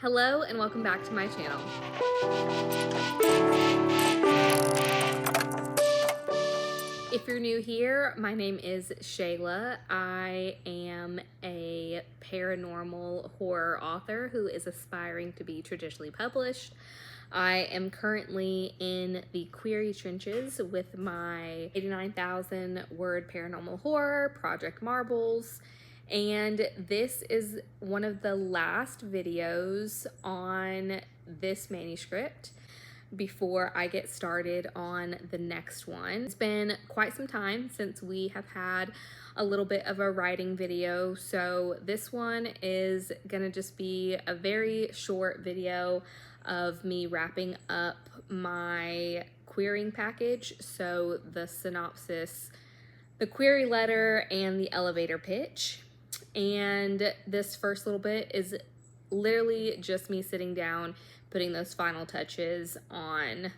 Hello and welcome back to my channel. If you're new here, my name is Shayla. I am a paranormal horror author who is aspiring to be traditionally published. I am currently in the query trenches with my 89,000 word paranormal horror, Project Marbles, and this is one of the last videos on this manuscript before I get started on the next one. It's been quite some time since we have had a little bit of a writing video, so this one is gonna just be a very short video of me wrapping up my querying package, so the synopsis, the query letter, and the elevator pitch. And this first little bit is literally just me sitting down, putting those final touches on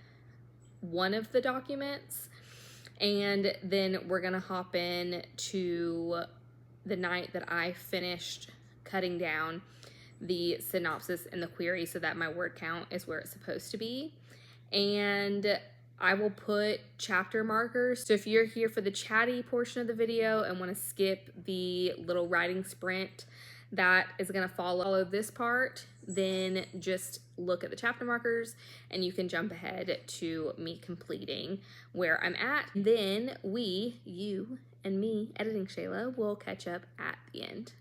one of the documents, and then we're gonna hop in to the night that I finished cutting down the synopsis and the query so that my word count is where it's supposed to be. And I will put chapter markers. So if you're here for the chatty portion of the video and want to skip the little writing sprint that is going to follow this part, then just look at the chapter markers and you can jump ahead to me completing where I'm at. Then we, you and me, editing Shayla, will catch up at the end.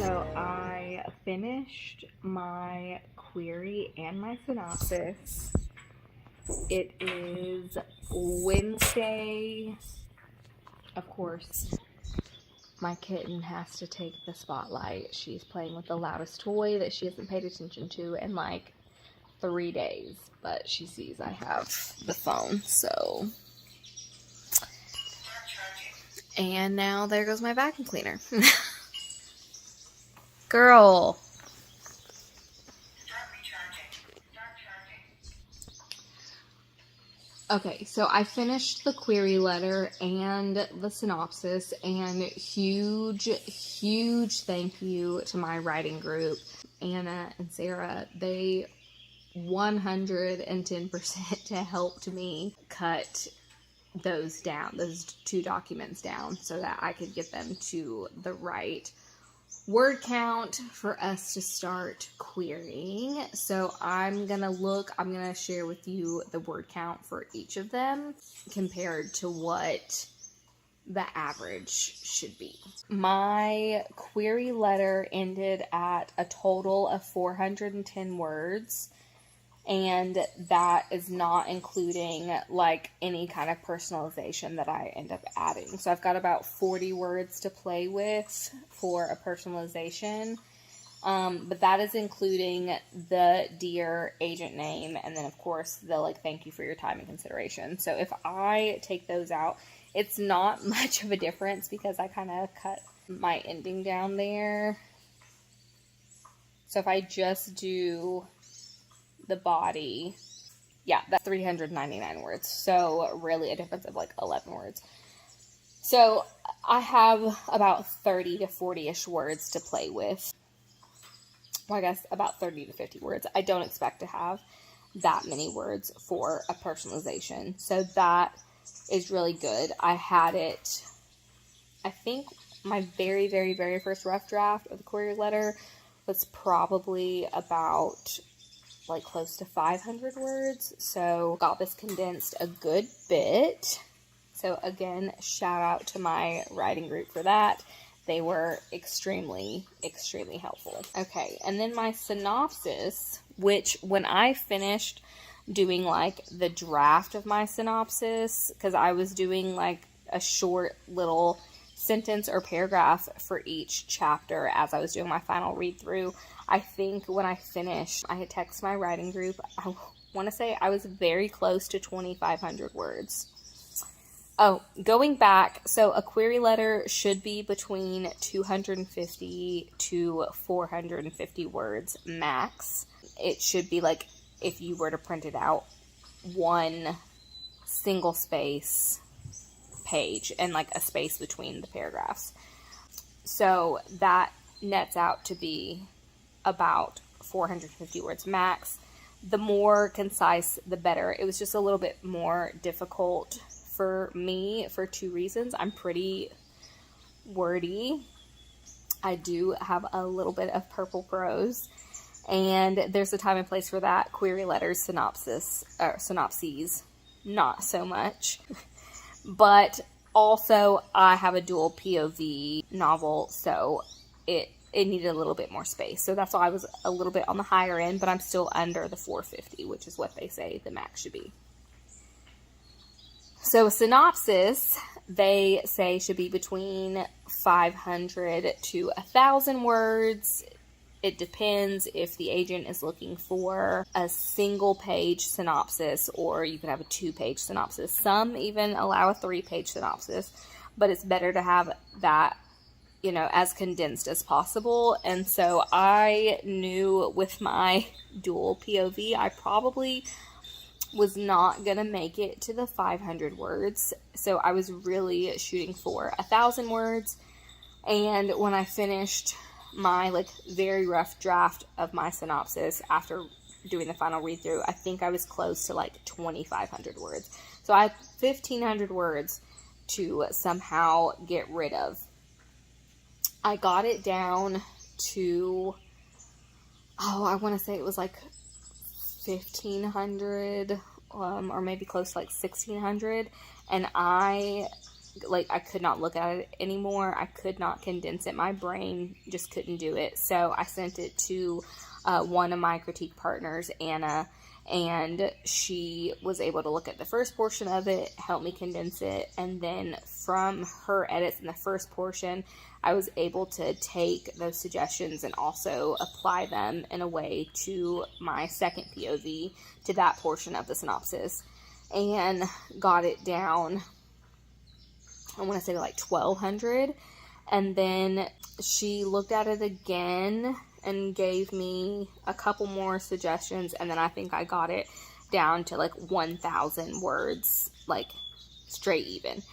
So I finished my query and my synopsis. It is Wednesday. Of course, my kitten has to take the spotlight. She's playing with the loudest toy that she hasn't paid attention to in like 3 days, but she sees I have the phone, so. And now there goes my vacuum cleaner. Girl. Okay, so I finished the query letter and the synopsis, and huge thank you to my writing group, Anna and Sarah. They 110% helped me cut those 2 documents down, so that I could get them to the right word count for us to start querying. So I'm gonna share with you the word count for each of them compared to what the average should be. My query letter ended at a total of 410 words, and that is not including like any kind of personalization that I end up adding. So I've got about 40 words to play with for a personalization, but that is including the dear agent name, and then of course the like thank you for your time and consideration. So if I take those out, it's not much of a difference because I kind of cut my ending down there. So if I just do the body, yeah, that's 399 words. So really a difference of like 11 words. So I have about 30 to 40-ish words to play with. Well, I guess about 30 to 50 words. I don't expect to have that many words for a personalization. So that is really good. I had it, I think my very first rough draft of the query letter was probably about like close to 500 words, so got this condensed a good bit. So again, shout out to my writing group for that. They were extremely helpful. Okay, and then my synopsis, which when I finished doing like the draft of my synopsis, because I was doing like a short little sentence or paragraph for each chapter as I was doing my final read through, I think when I finished, I had texted my writing group. I want to say I was very close to 2,500 words. Oh, going back, so a query letter should be between 250 to 450 words max. It should be like, if you were to print it out, one single space page and like a space between the paragraphs. So that nets out to be about 450 words max. The more concise, the better. It was just a little bit more difficult for me for 2 reasons. I'm pretty wordy. I do have a little bit of purple prose, and there's a time and place for that. Query letters, synopses, not so much. But also, I have a dual POV novel, so it needed a little bit more space. So that's why I was a little bit on the higher end, but I'm still under the 450, which is what they say the max should be. So a synopsis, they say, should be between 500 to 1,000 words. It depends if the agent is looking for a single page synopsis, or you can have a 2-page synopsis. Some even allow a 3-page synopsis, but it's better to have that, you know, as condensed as possible. And so I knew with my dual POV, I probably was not gonna make it to the 500 words. So I was really shooting for 1,000 words. And when I finished my like very rough draft of my synopsis after doing the final read through, I think I was close to like 2,500 words. So I had 1,500 words to somehow get rid of. I got it down to, I want to say it was like 1,500, or maybe close to like 1,600. And I like, I could not look at it anymore. I could not condense it. My brain just couldn't do it. So I sent it to one of my critique partners, Anna, and she was able to look at the first portion of it, help me condense it, and then from her edits in the first portion, I was able to take those suggestions and also apply them in a way to my second POV, to that portion of the synopsis, and got it down, I want to say like 1,200. And then she looked at it again and gave me a couple more suggestions, and then I think I got it down to like 1,000 words, like straight even.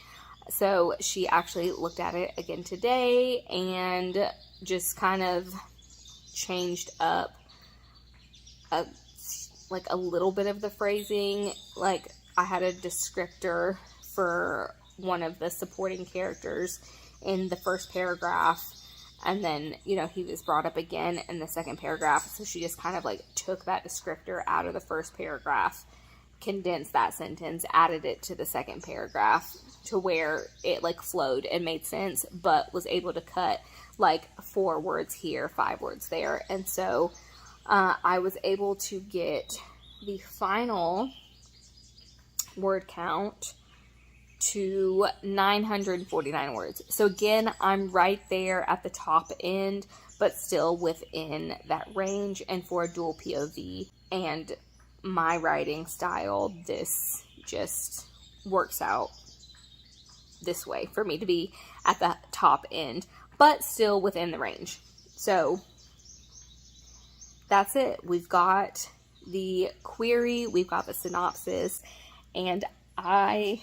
So she actually looked at it again today and just kind of changed up like a little bit of the phrasing. Like, I had a descriptor for one of the supporting characters in the first paragraph, and then, you know, he was brought up again in the second paragraph, so she just kind of like took that descriptor out of the first paragraph, condensed that sentence, added it to the second paragraph to where it like flowed and made sense, but was able to cut like 4 words here, 5 words there. And so I was able to get the final word count to 949 words. So again, I'm right there at the top end, but still within that range. And for a dual POV and my writing style, this just works out this way for me to be at the top end, but still within the range. So that's it. We've got the query, we've got the synopsis, and I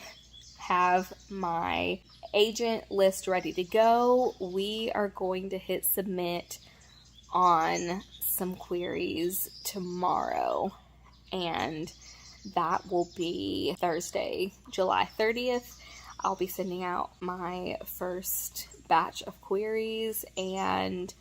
have my agent list ready to go. We are going to hit submit on some queries tomorrow, and that will be Thursday, July 30th. I'll be sending out my first batch of queries, and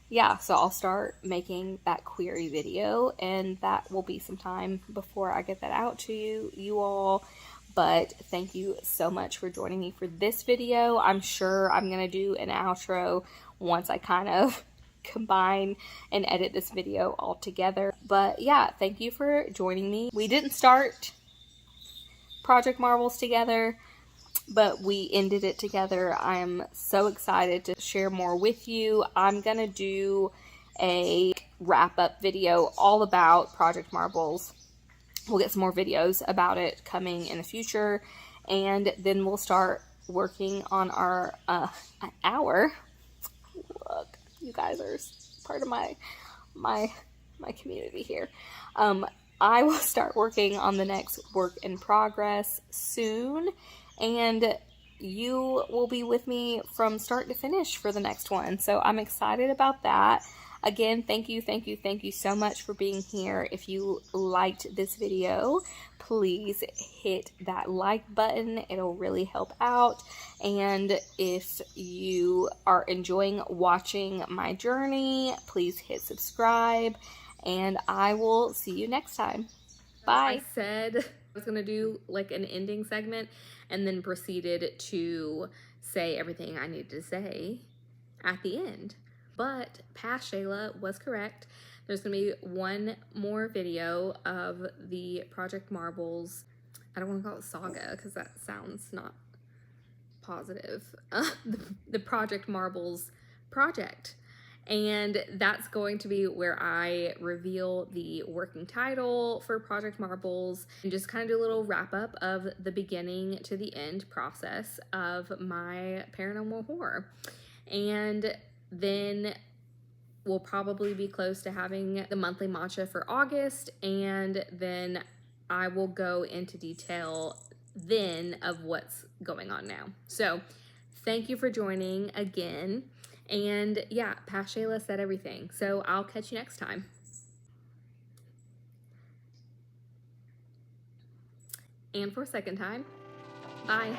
yeah, so I'll start making that query video, and that will be some time before I get that out to you all. But thank you so much for joining me for this video. I'm sure I'm going to do an outro once I kind of combine and edit this video all together. But yeah, thank you for joining me. We didn't start Project Marbles together, but we ended it together. I am so excited to share more with you. I'm going to do a wrap-up video all about Project Marbles. We'll get some more videos about it coming in the future, and then we'll start working on our look, you guys are part of my community here. I will start working on the next work in progress soon, and you will be with me from start to finish for the next one. So I'm excited about that. Again, thank you so much for being here. If you liked this video, please hit that like button. It'll really help out. And if you are enjoying watching my journey, please hit subscribe, and I will see you next time. Bye. I said I was going to do like an ending segment and then proceeded to say everything I needed to say at the end. But past Shayla was correct. There's going to be one more video of the Project Marbles. I don't want to call it saga because that sounds not positive. The Project Marbles project. And that's going to be where I reveal the working title for Project Marbles and just kind of do a little wrap up of the beginning to the end process of my paranormal horror. And then we'll probably be close to having the monthly matcha for August, and then I will go into detail then of what's going on now. So thank you for joining again. And yeah, past Shayla said everything. So I'll catch you next time. And for a second time, bye.